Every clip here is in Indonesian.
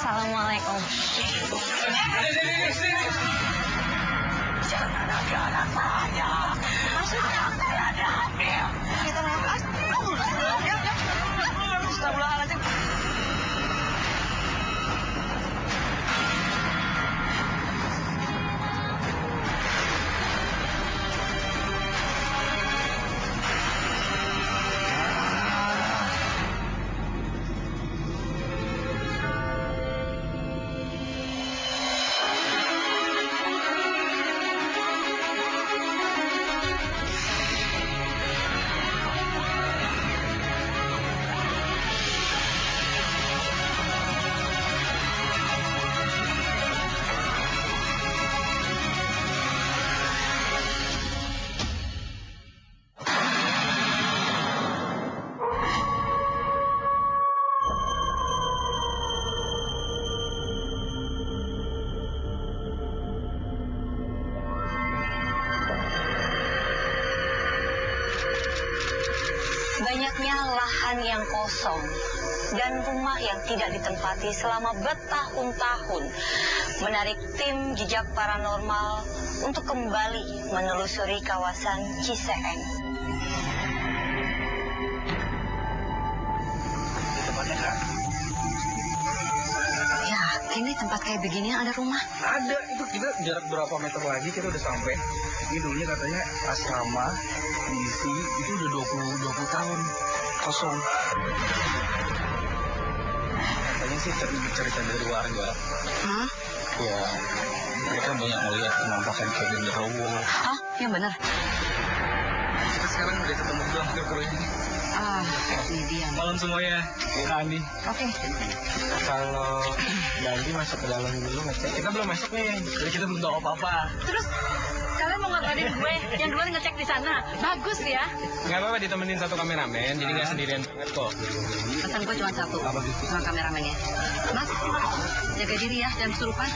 Assalamualaikum. Jangan ada anak banyak. Maksudnya ada hamil. Kita lepas. Astagfirullahaladzim. Banyaknya lahan yang kosong dan rumah yang tidak ditempati selama bertahun-tahun menarik tim jejak paranormal untuk kembali menelusuri kawasan Ciseeng. Tempatnya Kak. Yakin nih tempat kayak begini ada rumah? Ada, itu kita jarak berapa meter lagi kita udah sampai. Ini dulunya katanya asrama diisi itu udah 20 tahun kosong. Katanya sih cerita dari warga. Hah? Ya, mereka banyak melihat penampakan kayak genderuwo. Hah? Yang benar? Kita sekarang udah ketemu belum kru ini? Ini dia. Malam semuanya, Kak Andi. Oke. Kalau Andi masuk ke dalam dulu ngecek. Kita belum masuk nih, jadi kita belum tahu apa-apa. Terus kalian mau ngabarin gue yang duluan ngecek di sana? Bagus ya. Nggak apa-apa ditemenin satu kameramen, jadi nggak sendirian banget kok. Pesan gue cuma satu. Apa gitu? Sama kameramennya. Mas, jaga diri ya, jangan kesurupan.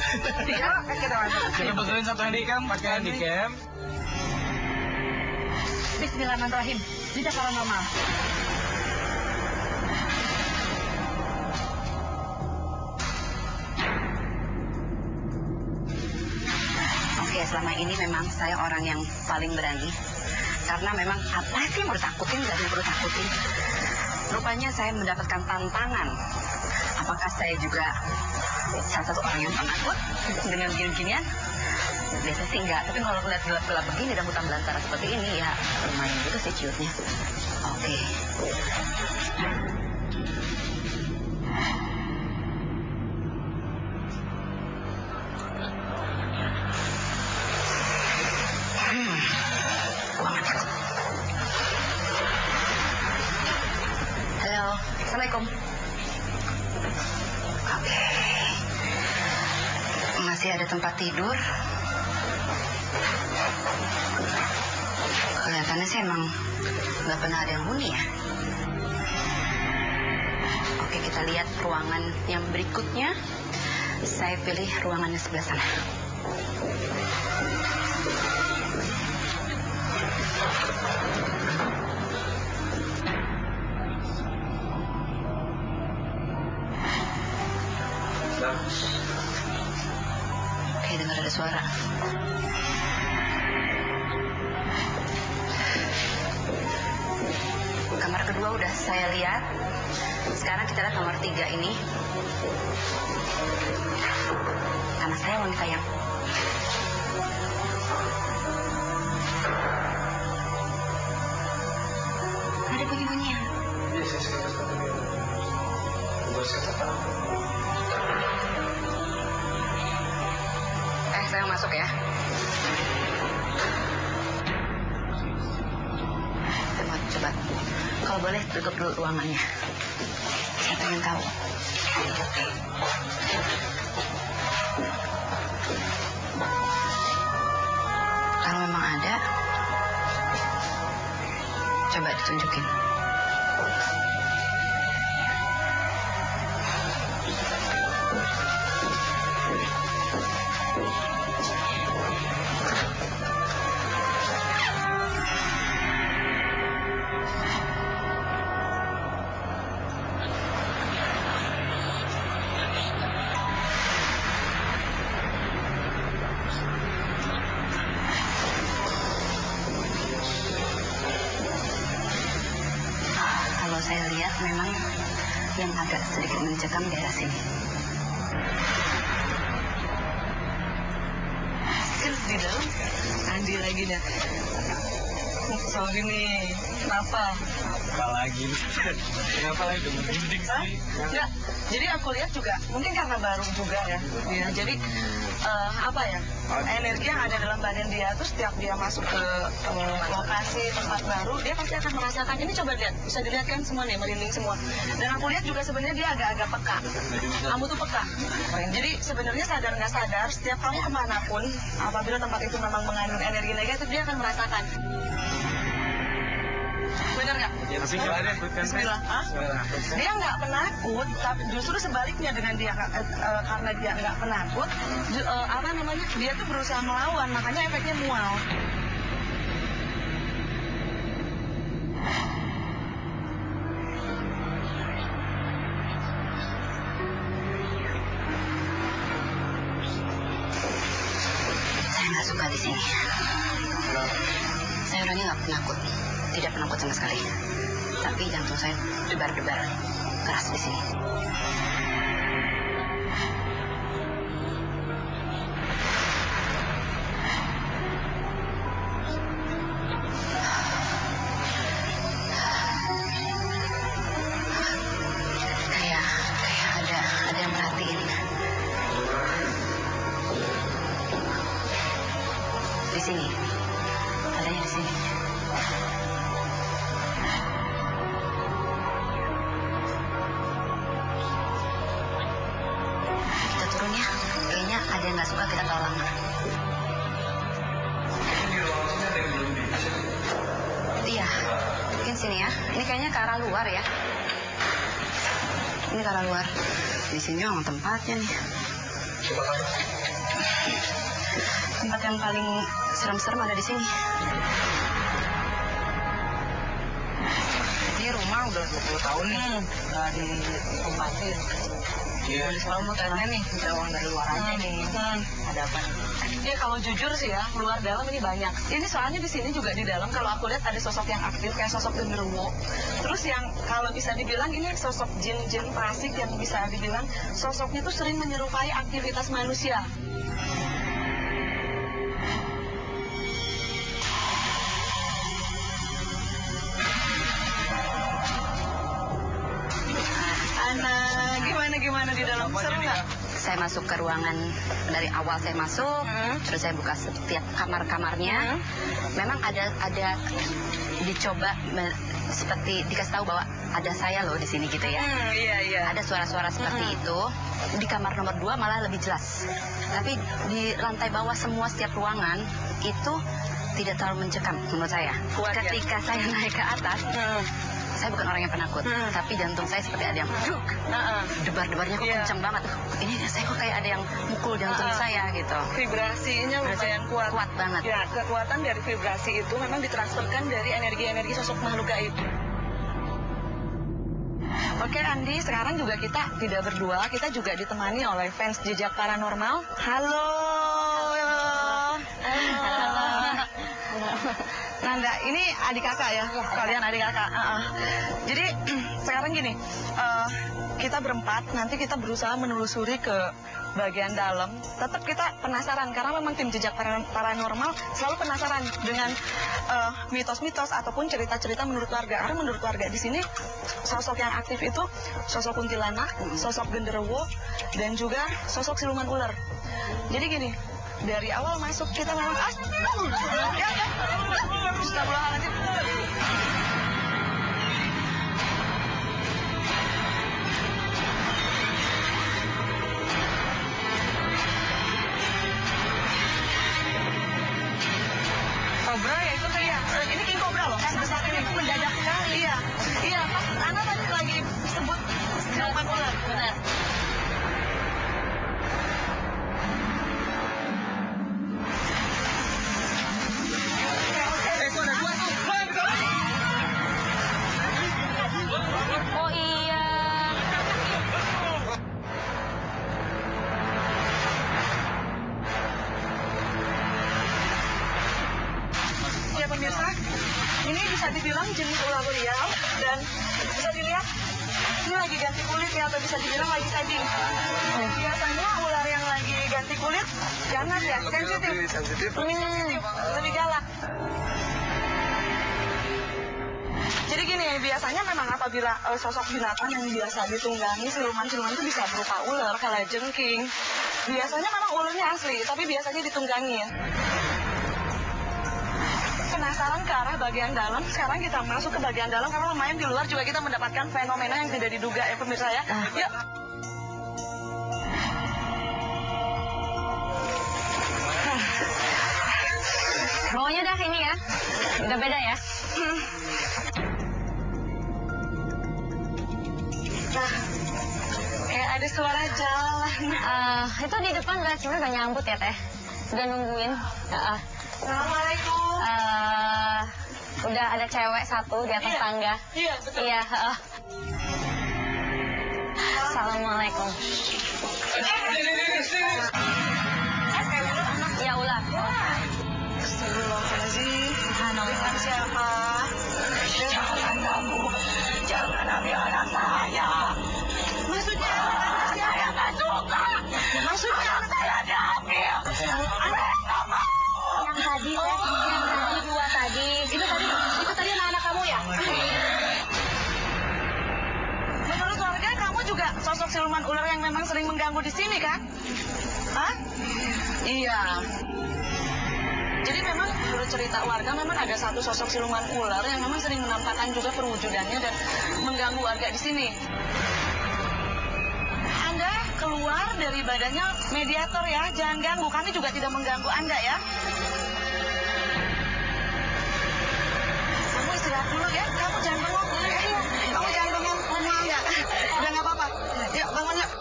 Iya, kita masuk. Kita betulin satu handycam, pakai handycam. Bismillahirrahmanirrahim. Jejak paranormal. Oke, selama ini memang saya orang yang paling berani. Karena memang apa sih yang perlu takutin, nggak ada yang perlu takutin. Rupanya saya mendapatkan tantangan. Apakah saya juga salah satu orang yang penakut dengan gini-ginian? Biasa sih enggak, tapi kalau lihat gelap-gelap begini dan hutan belantara seperti ini ya lumayan gitu sih ciutnya. Oke. Halo, Assalamualaikum. Oke. Masih ada tempat tidur. Kelihatannya sih emang nggak pernah ada yang huni ya. Oke, kita lihat ruangan yang berikutnya. Saya pilih ruangannya sebelah sana. Oke, dengar ada suara. Kamar kedua udah saya lihat. Sekarang kita lihat nomor 3 ini. Anak saya wanita yang ada bunyi-bunyian. Saya masuk ya. Coba. Kalau boleh tutup dulu ruangannya. Saya pengen tahu. Kalau memang ada, coba ditunjukin. saya lihat memang yang agak sedikit mencekam daerah sini. Kan di dalam Andi lagi dah. Sorry nih, kenapa? Apalagi kenapa lagi udah merinding sih? Enggak, jadi aku lihat juga mungkin karena baru juga ya. Ya, jadi apa ya? Energi yang ada dalam badan dia tuh setiap dia masuk ke lokasi tempat baru, dia pasti akan merasakan. Ini coba lihat, bisa dilihat kan semua nih, merinding semua. Dan aku lihat juga sebenarnya dia agak-agak peka. Kamu tuh peka. Jadi sebenarnya sadar nggak sadar, setiap kamu kemanapun, apabila tempat itu memang mengandung energi negatif, dia akan merasakan. Bener nggak? Ya, Bismillah. Hah? Dia nggak penakut, tapi justru sebaliknya dengan dia karena dia nggak penakut, apa namanya? Dia tuh berusaha melawan, makanya efeknya mual. Saya nggak suka di sini. Saya orangnya nggak penakut, tidak penakut sama sekali. Tapi jantung saya debar-debar keras di sini. Kayak ada yang merhatiin. Di sini, adanya di sini. Kita turun ya. Kayaknya ada yang nggak suka kita terlalu lama. Iya, mungkin sini ya. Ini kayaknya ke arah luar ya. Ini ke arah luar. Di sini memang tempatnya nih. Tempat yang paling serem-serem ada di sini. Ini rumah udah 20 tahun nih, nggak ditempatin. Iya. Selalu mau tanya nih, jauh dari luar aja nih. Ada apa nih? Ya kalau jujur sih ya, luar dalam ini banyak. Ini soalnya di sini juga di dalam kalau aku lihat ada sosok yang aktif kayak sosok genderuwo. Terus yang kalau bisa dibilang ini sosok jin-jin fasik yang bisa dibilang sosoknya tuh sering menyerupai aktivitas manusia. Gimana di dalam, seru nggak? Saya masuk ke ruangan, dari awal saya masuk, terus saya buka setiap kamar-kamarnya. Memang ada dicoba seperti dikasih tahu bahwa ada saya loh di sini gitu ya. Iya. Ada suara-suara seperti itu. Di kamar nomor 2 malah lebih jelas. Tapi di lantai bawah semua setiap ruangan itu tidak terlalu mencekam menurut saya. Kuat, ya? Ketika saya naik ke atas, saya bukan orang yang penakut, tapi jantung saya seperti ada yang debar-debarnya kok kencang banget. Ini saya kok kayak ada yang mukul jantung saya gitu. Vibrasinya lumayan kuat. Kuat banget. Ya, kekuatan dari vibrasi itu memang ditransferkan dari energi-energi sosok makhluk gaib. Oke Andi, sekarang juga kita tidak berdua, kita juga ditemani oleh fans Jejak Paranormal. Halo. Nanda, ini adik kakak ya? Kalian adik kakak. Jadi sekarang gini, kita berempat, nanti kita berusaha menelusuri ke bagian dalam. Tetap kita penasaran, karena memang tim Jejak Paranormal selalu penasaran dengan mitos-mitos ataupun cerita-cerita menurut warga. Karena menurut warga di sini sosok yang aktif itu sosok kuntilanak, sosok genderuwo, dan juga sosok siluman ular. Jadi gini, dari awal masuk kita memang Astagfirullahaladzim. Kobra ya itu tadi ya. Ini king kobra loh. Sebesar ini mendadak sekali. Iya. Pas Ana tadi lagi sebut siluman ular. Benar. Oh iya. Ya pemirsa, Ini bisa dibilang jenis ular liar dan bisa dilihat ini lagi ganti kulit ya, atau bisa dibilang lagi shedding. Biasanya ular yang lagi ganti kulit ganas ya, sensitif. Lebih galak. Jadi gini, biasanya memang apabila sosok binatang yang biasa ditunggangi siluman-siluman itu bisa berupa ular, kalajengking. Biasanya memang ularnya asli, tapi biasanya ditunggangi ya. Penasaran ke arah bagian dalam, sekarang kita masuk ke bagian dalam karena lumayan di luar juga kita mendapatkan fenomena yang tidak diduga ya pemirsa ya. Yuk. Bawahnya udah ini ya, udah beda ya. Nah, kayak ada suara jalan. Itu di depan udah nyambut ya teh, udah nungguin. Assalamualaikum. Udah ada cewek satu di atas tangga. Iya, betul. Iya. Assalamualaikum. Ya ular. Astagfirullahaladzim. Dengan siapa? Jangan kamu, jangan ambil anak saya. Maksudnya? Saya nggak suka. Maksudnya? Anak saya diambil. Mereka mau. Yang tadi, dua tadi. Itu tadi anak kamu ya? Menurut warga kamu juga sosok siluman ular yang memang sering mengganggu di sini kan? Hah? Iya. Jadi memang menurut cerita warga memang ada satu sosok siluman ular yang memang sering menampakkan juga perwujudannya dan mengganggu warga di sini. Anda keluar dari badannya mediator ya, jangan ganggu. Kami juga tidak mengganggu Anda ya. Kamu istirahat dulu ya, kamu jangan bengong. Kamu jangan bengong, ngomong ya. Udah nggak apa-apa. Yuk bangun yuk.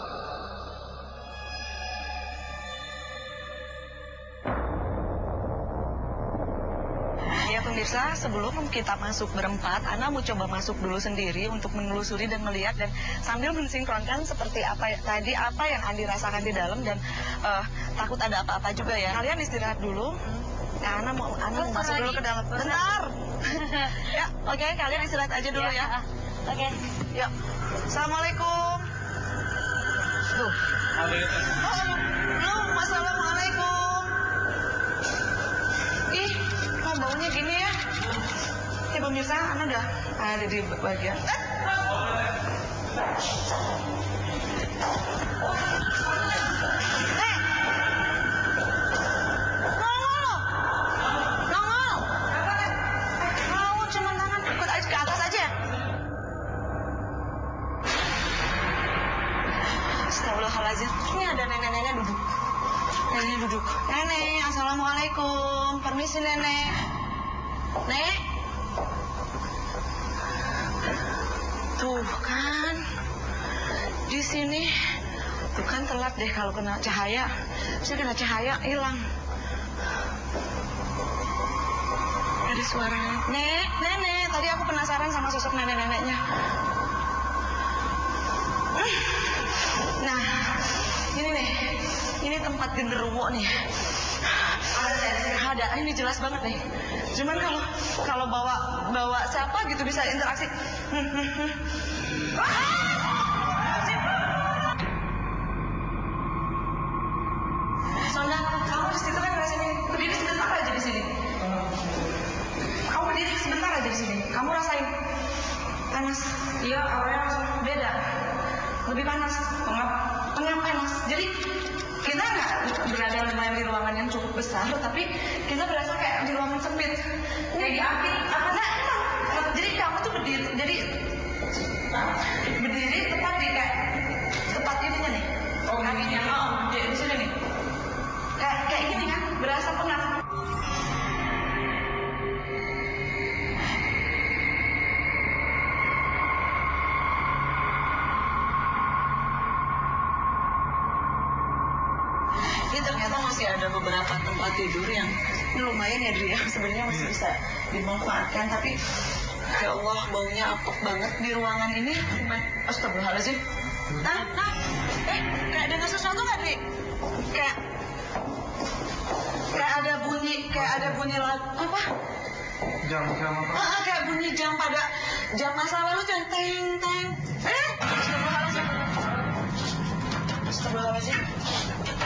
Ya pemirsa, sebelum kita masuk berempat, Ana mau coba masuk dulu sendiri untuk menelusuri dan melihat dan sambil mensinkronkan seperti apa tadi apa yang Andi rasakan di dalam dan takut ada apa-apa juga ya. Kalian istirahat dulu. Nah, Ana mau masuk dulu ke dalam. Bentar. Ya, oke, kalian istirahat aja dulu ya. Oke. Yuk. Assalamualaikum. Tuh. Belum. Assalamualaikum. Ih, kok baunya gini ya? Ya pemirsa, Ana udah ada di bagian. Nongol. Mau cuma tangan ikut aja ke atas aja. Astagfirullahaladzim. Ini ada nenek-nenek duduk. Nenek duduk. Nenek, assalamualaikum. Permisi nenek. Nek. Tuh kan. Di sini. Tuh kan telat deh kalau kena cahaya. Saya kena cahaya hilang. Ada suara. Nek, nenek. Tadi aku penasaran sama sosok nenek-neneknya. Nah, ini nih. Ini tempat genderuwo nih. Ada, ini jelas banget nih. Cuman kalau bawa siapa gitu bisa interaksi. Sonda, kamu di situ kan rasanya berdiri sebentar aja di sini. Kamu berdiri sebentar aja di sini. Kamu rasain panas. Iya, awalnya langsung beda. Lebih panas. Pengap panas. Jadi kita nggak berada di ruangan yang cukup besar, tapi kita berasa kayak di ruangan sempit, kayak diapit. Nah, jadi kamu tuh berdiri tepat di kayak tepat ininya nih. Oh, kakinya. Oh, di sini nih. Kayak gini kan, berasa pengap. Ini ternyata masih ada beberapa tempat tidur yang lumayan ya Dri ya, sebenarnya masih bisa dimanfaatkan, tapi ya Allah baunya apek banget di ruangan ini. Astagfirullahaladzim. Kayak dengar sesuatu nggak Dri? Kayak ada bunyi lagu apa? Jam apa? Kayak bunyi jam pada jam masa lalu tuh yang teng teng. Astagfirullahaladzim.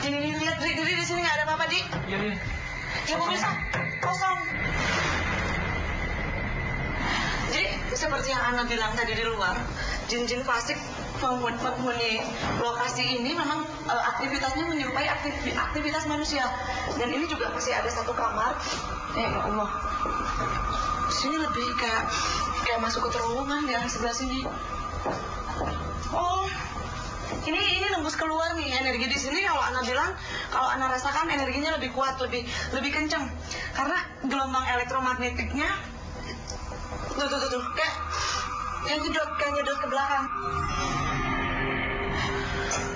Ini lihat Diri di sini nggak ada apa-apa, Di. Iya, iya. Ya pemirsa, kosong. Jadi seperti yang Ana bilang tadi di luar, jin-jin fasik penghuni lokasi ini memang aktivitasnya menyerupai aktivitas manusia. Dan ini juga masih ada satu kamar. Ya Allah. Sini lebih kayak masuk ke terowongan yang sebelah sini. Oh, ini nembus keluar nih energi di sini. Kalau Ana bilang, kalau Ana rasakan energinya lebih kuat, lebih kenceng, karena gelombang elektromagnetiknya tuh kayak yang nyedot ke belakang.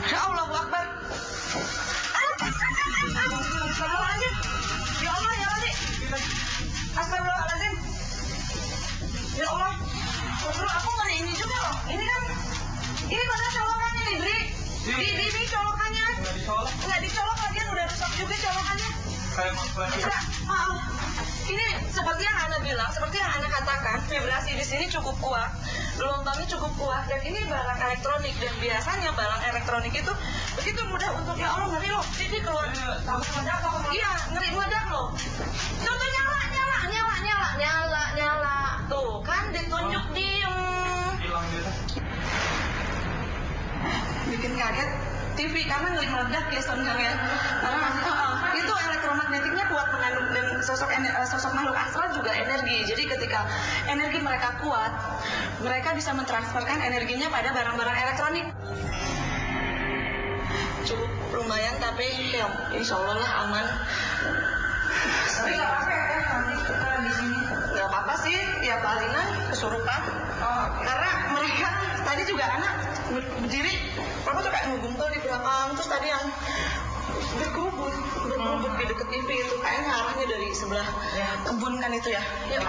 Ya Allah, Akbar. Astagfirullahaladzim. Ya Allah, ya Allah, Astagfirullahaladzim. Ya Allah. Terus aku ngeri ini juga loh. Ini mana colokannya nih, Bri? Di colokannya. Nggak dicolok lagi, udah rusak juga colokannya. Maaf. Ini seperti yang Ana bilang, seperti yang Ana katakan, vibrasi di sini cukup kuat, gelombangnya cukup kuat, dan ini barang elektronik. Dan biasanya barang elektronik itu begitu mudah untuk, ya Allah, ngeri loh, ini keluar. Iya, ngeri meledak loh. Contoh nyala. Tuh kan ditunjuk diem. Bikin kaget TV karena ngeri meledak ya sebenarnya. Itu elektromagnetiknya kuat mengandung, dan sosok makhluk astral juga energi. Jadi ketika energi mereka kuat, mereka bisa mentransferkan energinya pada barang-barang elektronik. Cukup lumayan, tapi ya insya Allah lah aman. Tapi nggak apa-apa ya nanti kita di sini. Nggak apa-apa sih, ya palingan kesurupan. Karena mereka tadi juga anak berdiri, apa tuh kayak ngegumpal di belakang, terus tadi yang berkerubut di deket TV itu kayaknya arahnya dari sebelah kebun kan itu ya. Yuk.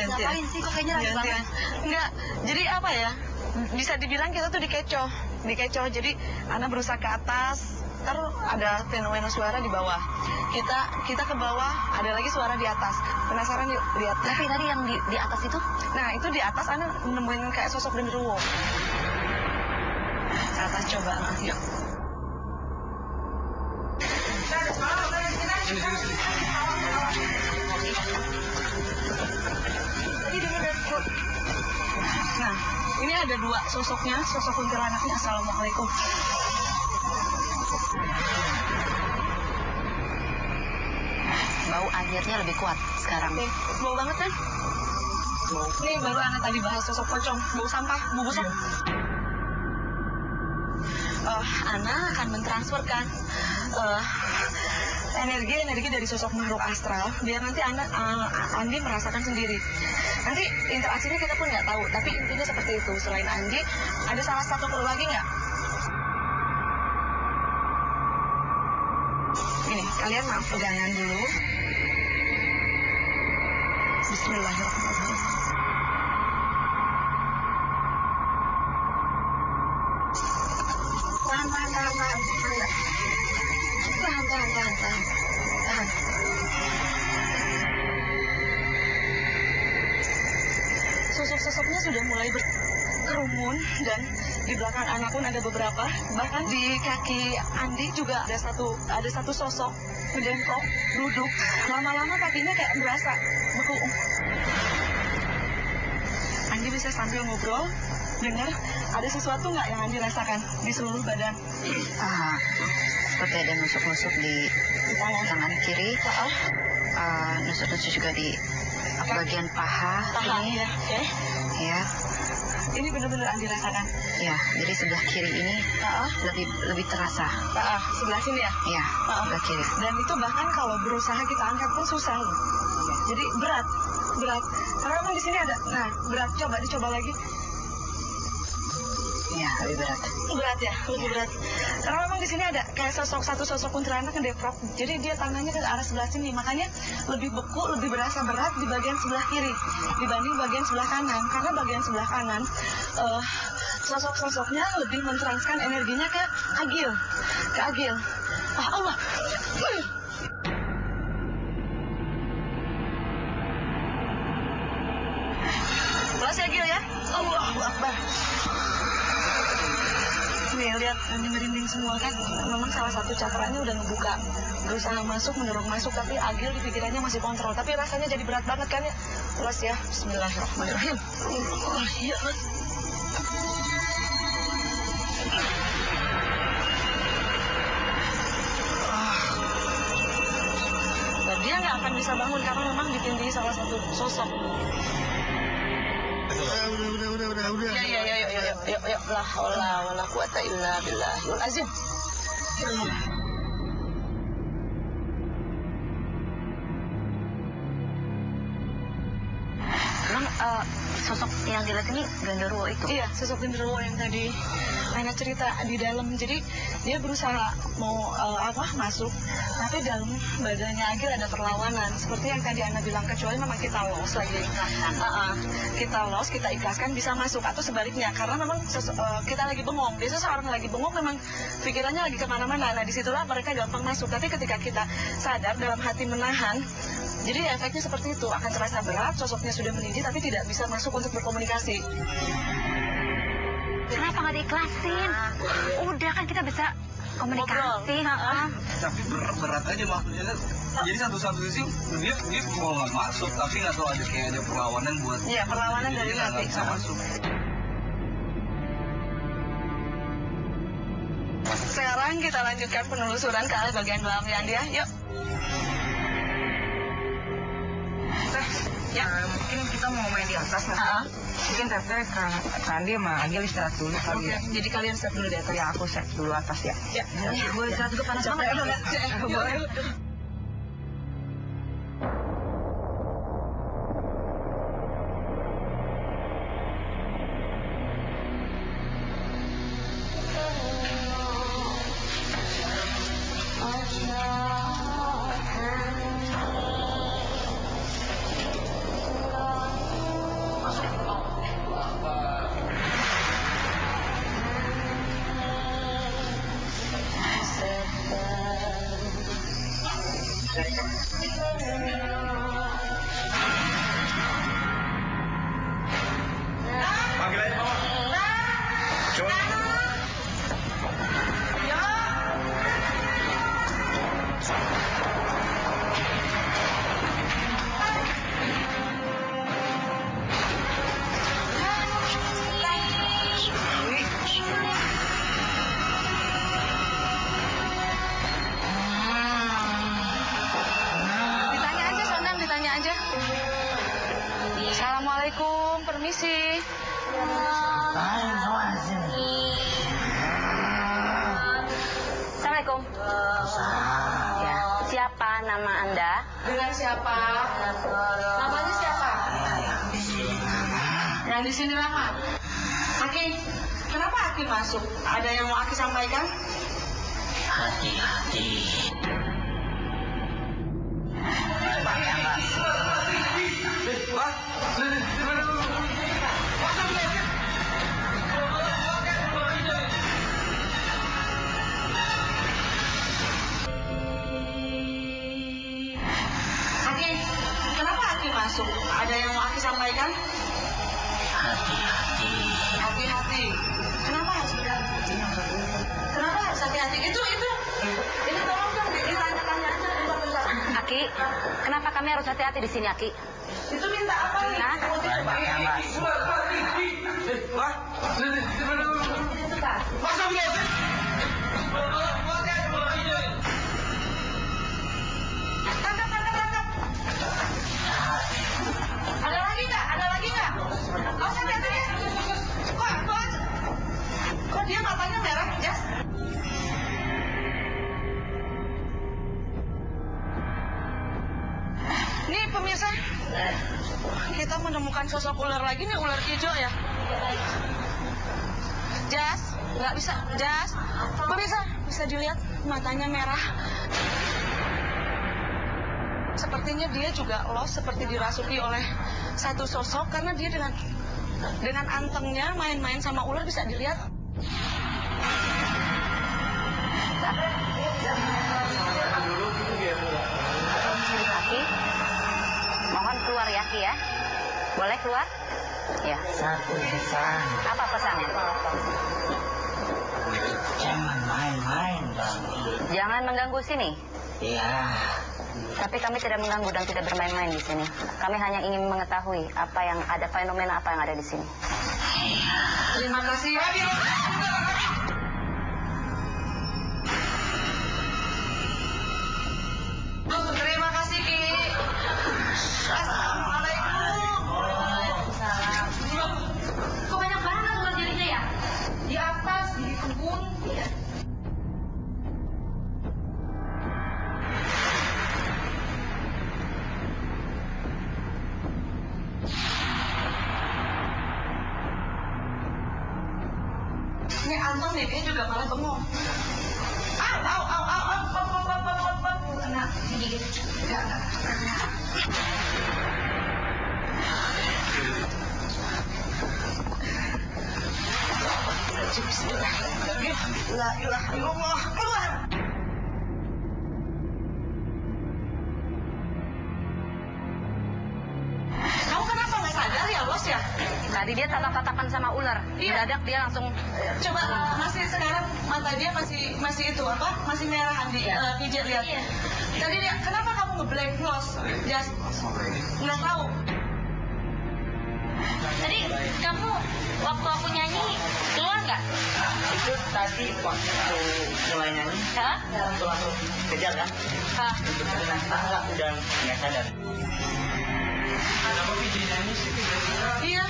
Ngapain sih kok kayaknya rame banget? Enggak, jadi apa ya? Bisa dibilang kita tuh dikecoh. Jadi Ana berusaha ke atas, terus ada fenomena suara di bawah. Kita ke bawah, ada lagi suara di atas. Penasaran yuk lihat. Tapi tadi yang di atas itu? Nah, itu di atas Ana nemuin kayak sosok genderuwo. Ke atas coba, yuk. Nah, ini ada dua sosoknya, sosok kuntilanaknya. Assalamualaikum. Bau airnya lebih kuat sekarang. Nih, bau banget kan? Nih baru Ana tadi bahas sosok pocong, bau sampah, bau busuk. Ana akan mentransferkan energi dari sosok makhluk astral, biar nanti Andi merasakan sendiri. Nanti interaksinya kita pun nggak tahu, tapi intinya seperti itu. Selain Andi, ada salah satu perlu lagi nggak? Ini, kalian maaf pegangan dulu. Bismillahirrahmanirrahim. Tahan. Sosok-sosoknya sudah mulai berkerumun, dan di belakang anak pun ada beberapa. Bahkan di kaki Andi juga ada satu sosok ngedengklok, duduk. Lama-lama kakinya kayak berasa beku. Andi bisa sambil ngobrol, dengar ada sesuatu nggak yang Andi rasakan di seluruh badan? Seperti ada nusuk-nusuk di tangan kiri, nusuk-nusuk juga di bagian paha ini. Ya. Okay. Ya. Ini benar-benar Andi rasakan. Ya, jadi sebelah kiri ini lebih terasa. Sebelah sini ya? Ya, sebelah kiri. Dan itu bahkan kalau berusaha kita angkat pun susah loh. Jadi berat. Karena memang di sini ada. Nah, berat. Dicoba lagi. Ya, lebih berat. Berat ya, lebih berat. Karena memang di sini ada kayak satu sosok kuntilanak ngedeprok. Jadi dia tangannya ke arah sebelah sini, makanya lebih beku, lebih berasa berat di bagian sebelah kiri dibanding bagian sebelah kanan. Karena bagian sebelah kanan sosok-sosoknya lebih mentranskan energinya ke Agil. Allah. Kelas ya Gil ya. Allahu Akbar. Nih lihat merinding semua kan. Memang salah satu cakranya udah ngebuka, berusaha masuk, mendorong masuk, tapi Agil di pikirannya masih kontrol. Tapi rasanya jadi berat banget kan ya. Kelas ya. Bismillahirrahmanirrahim. Oh iya Mas. Dan dia nggak akan bisa bangun karena memang ditindih salah satu sosok. Udah. Yuk. La haula wala quwata illa billahil azim. Emang sosok yang dilihat ini genderuwo itu? Iya, sosok genderuwo yang tadi Aina cerita di dalam. Jadi dia berusaha mau masuk, tapi dalam badannya Agil ada perlawanan. Seperti yang tadi Aina bilang, kecuali memang kita los lagi ikhlaskan. Kita los, kita ikhlaskan bisa masuk, atau sebaliknya. Karena memang kita lagi bengong. Biasanya seorang lagi bengong memang pikirannya lagi kemana-mana. Nah disitulah mereka gampang masuk. Tapi ketika kita sadar dalam hati menahan, jadi efeknya seperti itu, akan terasa berat, sosoknya sudah meninggi tapi tidak bisa masuk untuk berkomunikasi. Kenapa nggak diikhlasin? Udah kan kita bisa komunikasi. Tapi berat aja maksudnya. Jadi satu-satu sih dia mau nggak masuk, tapi nggak tahu ada perlawanan buat. Iya, perlawanan dari hati. Bisa masuk. Sekarang kita lanjutkan penelusuran ke arah bagian belakang dia. Yuk. Ya, mungkin kita mau main di atas nanti. Mungkin Teteh Kandi sama Agil istirahat dulu kali ya. Jadi kalian step dulu di atas. Ya, aku set dulu atas ya. Ya. Gue istirahat juga panas banget. Boleh. Panggil aja mama. Coba. Ditanya aja, Sondang, ditanya aja. Assalamualaikum, permisi. Assalamualaikum. Ya, siapa nama Anda? Dengan siapa? Namanya siapa? Yang di sini lama. Aki, kenapa Aki masuk? Ada yang mau Aki sampaikan? Aki, kenapa Aki masuk? Ada yang mau Aki sampaikan? Hati-hati. Kenapa harus hati-hati? Kenapa harus hati-hati? Ini tolong dong ditanya-tanya aja. Bentar. Aki, kenapa kami harus hati-hati di sini, Aki? Itu minta apa nih? Hah? Tangkap. Ada lagi nggak? Kau sampai tadi. Kok dia matanya merah, Jas? Nih pemirsa, kita menemukan sosok ular lagi nih, ular hijau ya. Jas, nggak bisa, Jas. Pemirsa, bisa dilihat matanya merah. Sepertinya dia juga los, seperti dirasuki oleh satu sosok karena dia dengan antengnya main-main sama ular bisa dilihat. Ki, mohon keluar ya Ki ya. Boleh keluar? Ya. Satu pesan. Apa pesannya? Jangan main-main, Bang. Jangan mengganggu sini. Iya. Tapi kami tidak mengganggu dan tidak bermain-main di sini. Kami hanya ingin mengetahui apa yang ada, fenomena apa yang ada di sini. Terima kasih. Terima kasih Ki. Assalamualaikum. Waalaikumsalam. Kok banyak banget ular jadinya ya? Di atas, di kebun. Ini Anton nih, dia juga malah bengong. Kena digigit. Enggak. Bismillah. La ilaha illallah. Keluar. Kamu kenapa nggak sadar ya, Bos ya? Tadi dia tatap-tatapan sama ular. Iya. Mendadak dia langsung Coba masih sekarang mata dia masih itu apa? Masih merahan di pijat lihat. Tadi dia kenapa kamu ngeblank nose? Just nggak tahu. Tadi kamu waktu aku nyanyi keluar nggak? Itu tadi waktu mulai nyanyi, Hah? langsung kejar kan? Hah? Nah, udah nggak sadar. Kenapa Vijay nyanyi sih? Iya.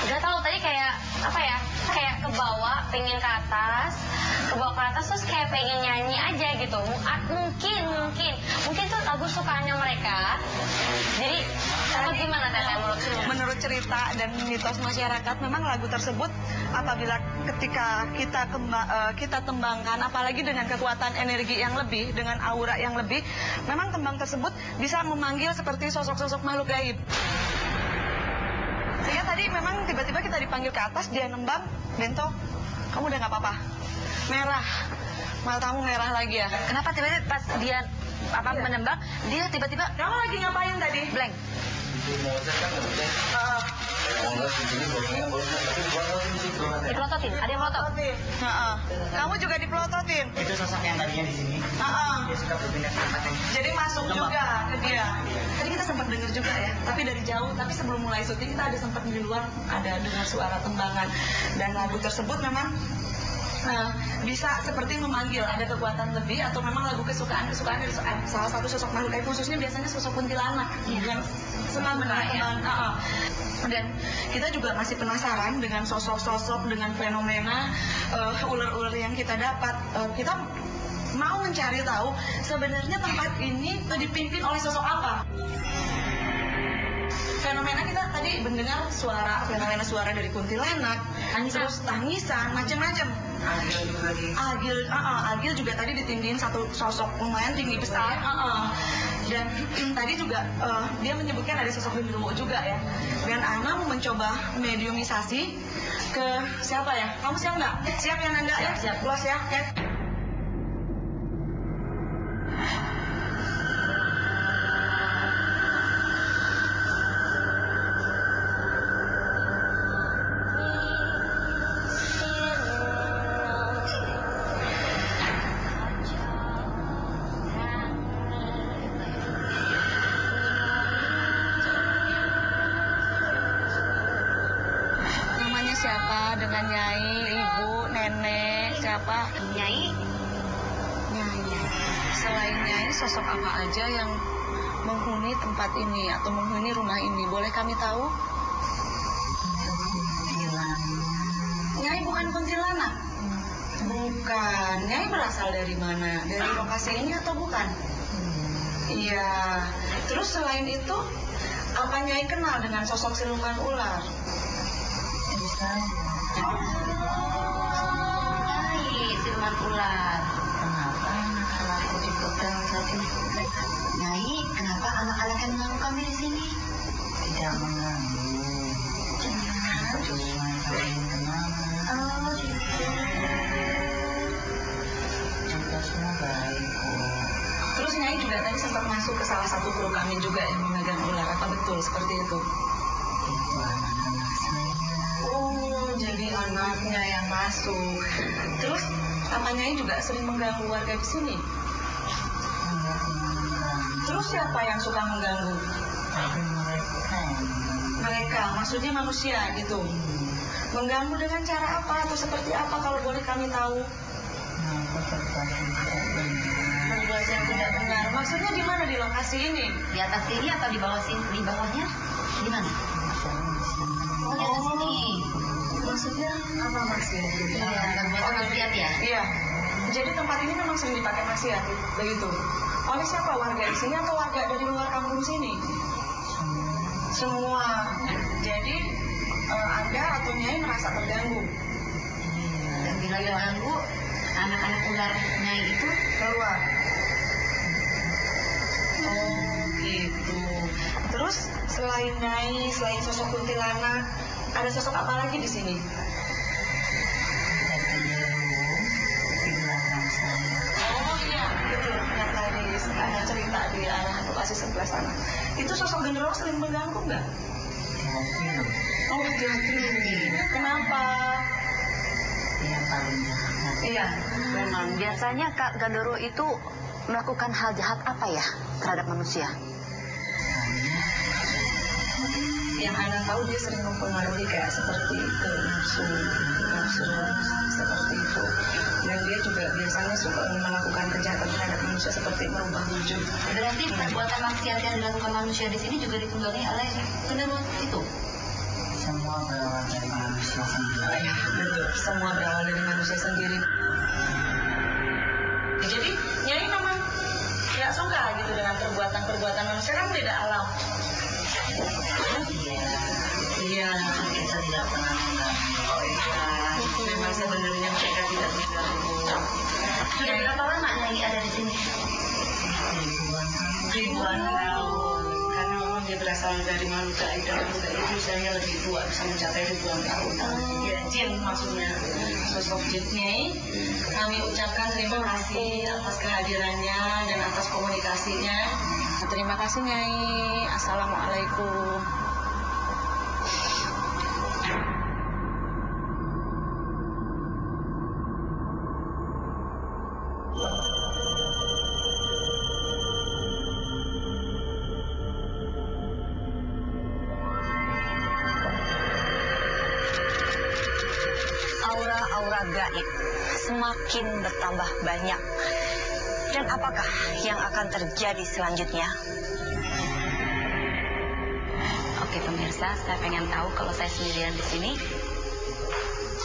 Udah tahu tadi kayak apa ya? Kayak ke bawah, pengen ke atas, terus kayak pengen nyanyi aja gitu. Mungkin tuh lagu sukaannya mereka. Jadi apa gimana Teteh menurutmu? Menurut cerita dan mitos masyarakat, memang lagu tersebut apabila ketika kita tembangkan, apalagi dengan kekuatan energi yang lebih, dengan aura yang lebih, memang tembang tersebut bisa memanggil seperti sosok-sosok makhluk gaib. Sehingga tadi memang tiba-tiba kita dipanggil ke atas, dia nembang, Bento, kamu udah nggak apa-apa. Merah, matamu merah lagi ya. Kenapa tiba-tiba pas dia menembak, dia tiba-tiba Kamu lagi ngapain tadi? blank? Dipelototin, ada yang melotot. Kamu juga dipelototin. Itu sosok yang tadinya di sini. Dia suka berpindah tempatnya. Jadi masuk juga ke dia. Tadi kita sempat dengar juga ya, tapi dari jauh. Tapi sebelum mulai syuting kita ada sempat di luar ada dengar suara tembangan. Dan lagu tersebut memang bisa seperti memanggil, ada kekuatan lebih atau memang lagu kesukaan dari salah satu sosok makhluk gaib, khususnya biasanya sosok kuntilanak yang senang teman-teman. Dan kita juga masih penasaran dengan sosok-sosok, dengan fenomena ular-ular yang kita dapat. Kita mau mencari tahu sebenarnya tempat ini dipimpin oleh sosok apa. Fenomena kita tadi mendengar fenomena suara dari kuntilanak, terus tangisan, macam-macam. Agil juga tadi ditindihin satu sosok lumayan tinggi besar. Dan tadi juga dia menyebutkan ada sosok genderuwo juga ya. Dan Ana mau mencoba mediumisasi ke siapa ya? Kamu siap nggak? Siap ya Nanda ya? Siap. Bos ya? Namanya siapa? Dengan Nyai, Ibu, Nenek, siapa? Nyai, Nyai. Selain Nyai, sosok apa aja yang menghuni tempat ini atau menghuni rumah ini? Boleh kami tahu? Nyai bukan kuntilanak? Bukan. Nyai berasal dari mana? Dari lokasi ini atau bukan? Iya. Terus selain itu, apa Nyai kenal dengan sosok siluman ular? Nyai siluman ular. Kenapa anak aku dipegang tadi? Nyai, kenapa anak-anak yang mengganggu kami di sini? Tidak mengganggu. Cuma ingin kenal. Oh, gitu. Kita semua baik kok. Terus Nyai juga katanya sempat masuk ke salah satu kru kami juga yang memegang ular. Apa betul seperti itu? Itu anak-anak saya. Oh, jadi anaknya yang masuk. Terus, apa Nyai juga sering mengganggu warga di sini? Terus siapa yang suka mengganggu? Tapi mereka Mereka, maksudnya manusia gitu. Mengganggu dengan cara apa atau seperti apa kalau boleh kami tahu? Berbuat yang tidak benar. Maksudnya di mana di lokasi ini? Di atas sini atau di bawah sini? Di bawahnya? Di mana? Oh, di atas sini. Maksudnya apa maksud? Iya, buat maksiat ya? Iya. Jadi tempat ini memang sering dipakai maksiat, begitu. Oleh siapa, warga di sini atau warga dari luar kampung sini? Semua. Jadi Anda atau Nyai merasa terganggu. Dan bila diganggu, anak-anak ular Nyai itu Keluar. Oh gitu. Terus selain Nyai, selain sosok kuntilanak, ada sosok apa lagi di sini? di belakang saya. Oh iya, betul. Yang tadi ada cerita di arah lokasi sebelah sana. Itu sosok genderuwo sering mengganggu nggak? Mobil Oh hati-hati. Kenapa? yang paling jahat. Iya. memang biasanya Kak Gandoro itu melakukan hal jahat apa ya terhadap manusia? Yang Anda tahu dia sering mempengaruhi kayak seperti ke nafsu seperti itu. Dan dia juga biasanya suka melakukan kejahatan terhadap manusia seperti merubah wujud. Berarti perbuatan maksiat yang dilakukan manusia di sini juga ditunggangi oleh genderuwo itu. Semua berawal dari manusia sendiri. Ya, betul. Semua berawal dari manusia sendiri. Jadi Nyai memang tidak suka gitu dengan perbuatan-perbuatan manusia, kan tidak alam. Iya, Kita tidak pernah mengganggu. oh iya. Memang sebenarnya mereka tidak mengganggu. Sudah berapa lama Nyai ada di sini? Ribuan tahun. Karena memang dia berasal dari makhluk gaib dan makhluk gaib itu usianya lebih tua, bisa mencapai ribuan tahun. Ya, jin maksudnya. Sosok jin Nyai, kami ucapkan terima kasih atas kehadirannya dan atas komunikasinya. Terima kasih Nyai. Assalamualaikum. Aura-aura gaib semakin bertambah banyak. Dan apakah yang akan terjadi selanjutnya? Oke pemirsa, saya pengen tahu kalau saya sendirian di sini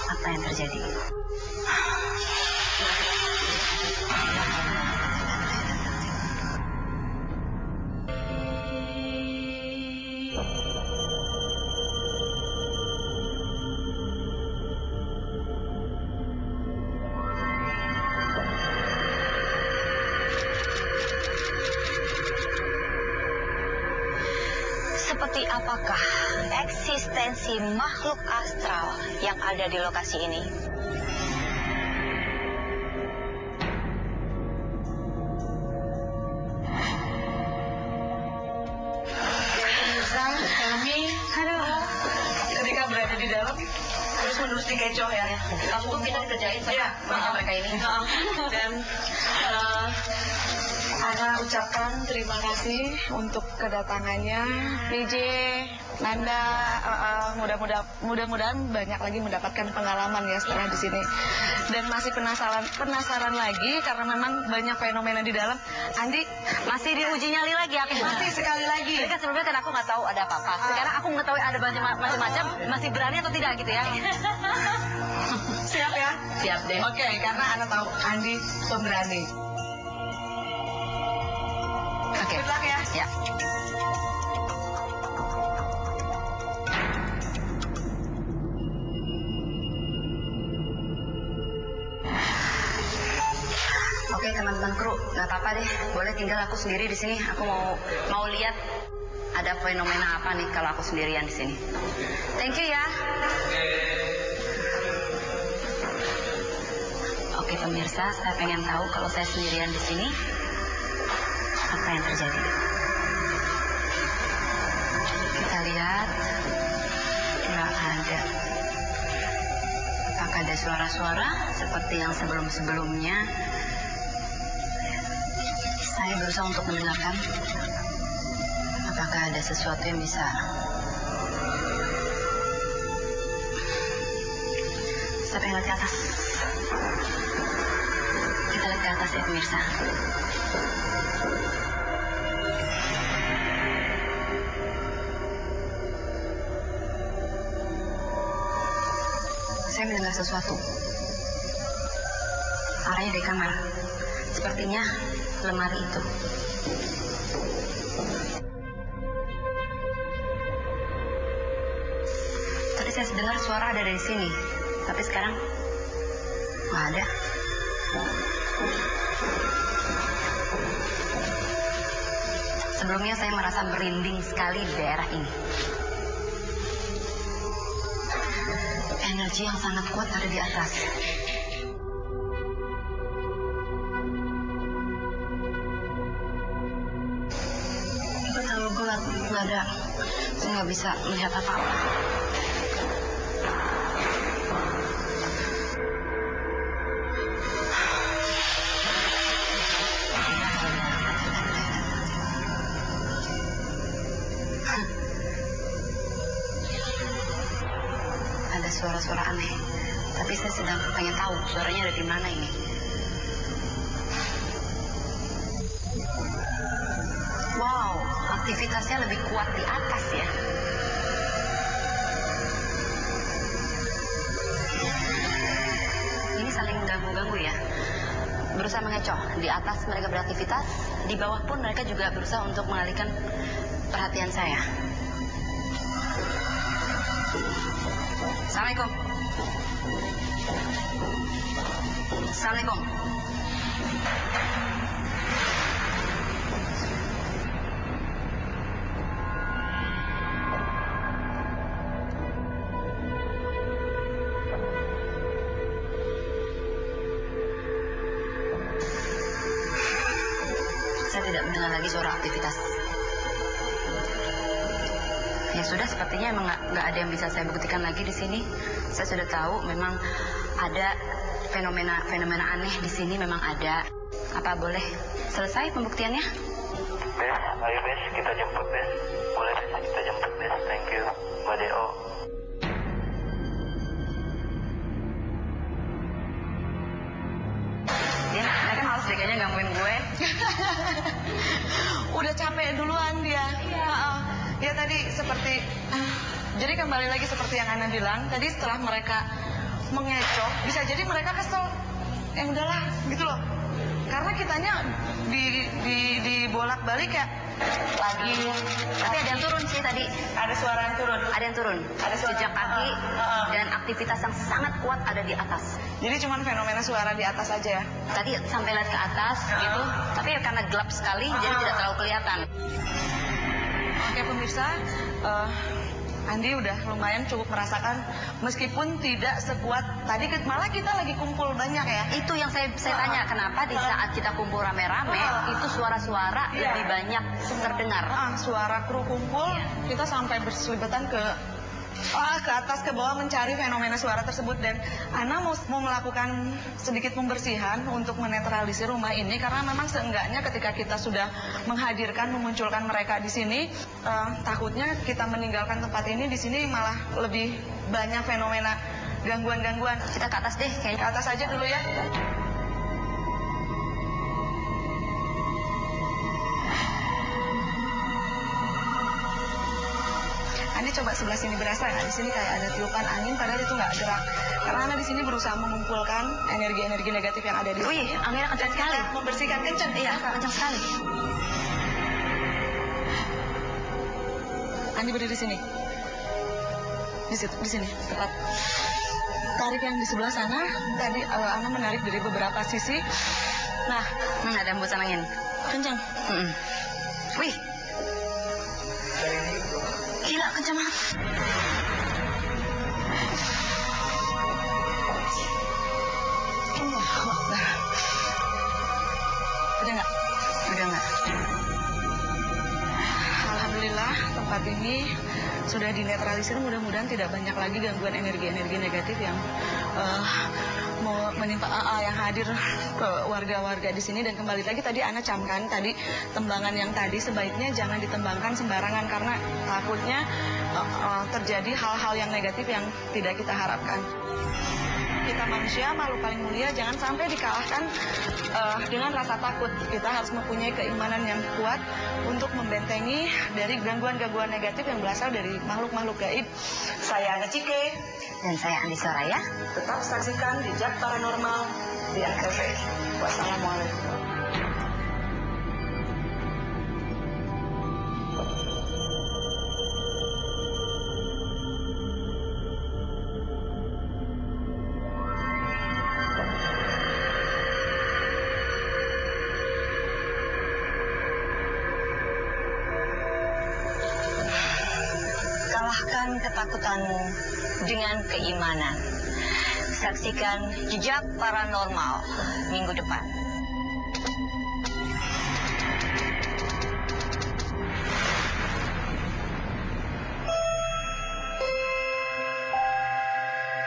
apa yang terjadi. Seperti apakah eksistensi makhluk astral yang ada di lokasi ini? Pemirsa, kami ketika berada di dalam terus menerus dikecoh ya. Kamu kita dikerjain sama mereka ini. Dan Ana ucapkan terima kasih untuk kedatangannya PJ, Nanda. Mudah-mudahan banyak lagi mendapatkan pengalaman ya setelah di sini. Dan masih penasaran lagi karena memang banyak fenomena di dalam. Andi Masih diuji nyali lagi aku. masih sekali lagi. Jadi kan sebelumnya kan aku nggak tahu ada apa-apa. Sekarang aku mengetahui ada macam-macam. Masih berani atau tidak gitu ya? Siap ya? Siap deh. Oke, karena Ana tahu Andi pemberani. Oke. Good luck ya. Ya. Oke teman-teman kru, nggak apa-apa deh, boleh tinggal aku sendiri di sini. Aku mau lihat ada fenomena apa nih kalau aku sendirian di sini. Thank you ya. Oke pemirsa, saya pengen tahu kalau saya sendirian di sini apa apa yang terjadi. Kita lihat, nggak ada. Apakah ada suara-suara seperti yang sebelum-sebelumnya? Saya berusaha untuk mendengarkan. Apakah ada sesuatu yang bisa saya pengen lihat ke atas. Kita lihat ke atas ya pemirsa. Saya mendengar sesuatu. Arahnya dari kamar. Sepertinya lemari itu. Tadi saya dengar suara ada dari sini. Tapi sekarang nggak ada. Sebelumnya saya merasa merinding sekali di daerah ini. Energi yang sangat kuat ada di atas. Tapi terlalu gelap, nggak ada. Saya nggak bisa melihat apa-apa. Ada suara-suara aneh, tapi saya sedang pengen tahu suaranya ada di mana ini. Wow, aktivitasnya lebih kuat di atas ya. Ini saling ganggu-ganggu ya. Berusaha mengecoh. Di atas mereka beraktivitas, di bawah pun mereka juga berusaha untuk mengalihkan perhatian saya. Assalamualaikum. Assalamualaikum. Saya tidak mendengar lagi suara aktivitas. Ya sudah, sepertinya emang nggak ada yang bisa saya buktikan lagi di sini. Saya sudah tahu memang ada fenomena aneh di sini, memang ada. Apa boleh selesai pembuktiannya? Bes, ayo Bes, kita jemput Bes. Boleh Bes, kita jemput Bes. Thank you, Mbak Deo. Ya, mereka males deh kayaknya gangguin gue. Udah capek duluan dia. Ya tadi seperti, jadi kembali lagi seperti yang Ana bilang, tadi setelah mereka mengecoh, bisa jadi mereka kesel. Ya udahlah, gitu loh. Karena kitanya dibolak-balik ya lagi. Tapi ada yang turun sih tadi. Ada suara yang turun. Ada yang turun. Ada suara. Jejak kaki dan aktivitas yang sangat kuat ada di atas. Jadi cuman fenomena suara di atas aja ya. Tadi sampai lihat ke atas gitu, tapi ya karena gelap sekali jadi tidak terlalu kelihatan. Oke pemirsa, Andi udah lumayan cukup merasakan meskipun tidak sekuat tadi, malah kita lagi kumpul banyak ya. Itu yang saya tanya, kenapa di saat kita kumpul rame-rame itu suara-suara lebih banyak terdengar. Suara kru kumpul, kita sampai berseliwetan ke atas ke bawah mencari fenomena suara tersebut, dan Ana mau melakukan sedikit pembersihan untuk menetralisir rumah ini karena memang seenggaknya ketika kita sudah menghadirkan, memunculkan mereka di sini, takutnya kita meninggalkan tempat ini, di sini malah lebih banyak fenomena gangguan-gangguan. Kita ke atas deh kayaknya. Ke atas aja dulu ya. Andi coba sebelah sini, berasa nggak? Di sini kayak ada tiupan angin, padahal itu nggak gerak. Karena Anda di sini berusaha mengumpulkan energi-energi negatif yang ada di sini. Wih, anginnya kencang sekali. Membersihkan kencang, iya. Kencang sekali. Andi berdiri di sini. Di situ, di sini, tepat. Tarik yang di sebelah sana. Tadi Ana menarik dari beberapa sisi. Nah, Ada hembusan angin. kencang. Wih. Gila, kencang banget. Udah nggak? Udah nggak? tempat ini sudah dinetralisir, mudah-mudahan tidak banyak lagi gangguan energi-energi negatif yang menimpa yang hadir ke warga-warga di sini. Dan kembali lagi tadi Ana camkan tadi tembangan yang tadi sebaiknya jangan ditembangkan sembarangan karena takutnya terjadi hal-hal yang negatif yang tidak kita harapkan. Kita manusia, makhluk paling mulia, jangan sampai dikalahkan dengan rasa takut. Kita harus mempunyai keimanan yang kuat untuk membentengi dari gangguan-gangguan negatif yang berasal dari makhluk-makhluk gaib. Saya Ana Cike. Dan saya Andi Soraya. Tetap saksikan Jejak Paranormal di Antv. Wassalamualaikum. Kalahkan ketakutanmu dengan keimanan. Saksikan Jejak Paranormal minggu depan.